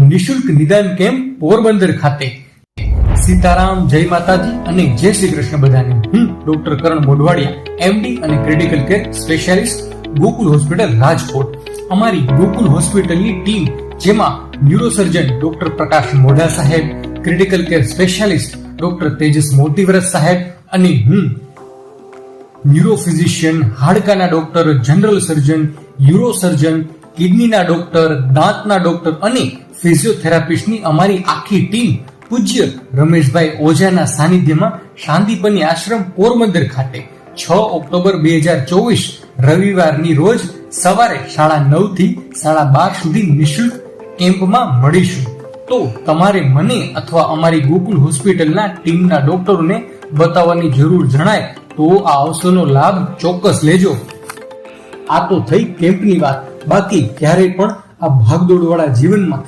નિશુલ્ક નિદાન કેમ્પ પોરબંદર ખાતે। સીતારામ, જય માતાજી અને જય શ્રી કૃષ્ણ બધાને। હું ડોક્ટર કરણ મોઢવાડિયા, એમડી અને critical care specialist, Gokul hospital Rajkot. અમારી ગોકુલ હોસ્પિટલની ટીમ જેમાં ન્યુરોસર્જન ડોક્ટર પ્રકાશ મોઢા સાહેબ, critical care specialist doctor Tejas Motivrat સાહેબ અને હું ન્યુરો ફિઝિશિયન, હાડકાના doctor, general surgeon, uro surgeon, કિડનીના ડોક્ટર, દાંતના ડોક્ટર અને ફિઝિયોથેરાપિસ્ટની અમારી આખી ટીમ પૂજ્ય રમેશભાઈ ઓઝાના સાનિધ્યમાં શાંતિપની આશ્રમ પોરબંદર ખાતે 6 ઓક્ટોબર 2024 રવિવારની રોજ સવારે 9:30 થી 12:30 સુધી નિઃશુલ્ક કેમ્પમાં મળીશું। તો તમારે મને અથવા અમારી ગોકુલ હોસ્પિટલના ટીમના ડોક્ટરોને બતાવવાની જરૂર જણાય તો આ અવસરનો લાભ ચોક્કસ લેજો। આ તો થઈ કેમ્પની વાત। બાકી ક્યારેય પણ આ ભાગદોડ વાળા જીવનમાં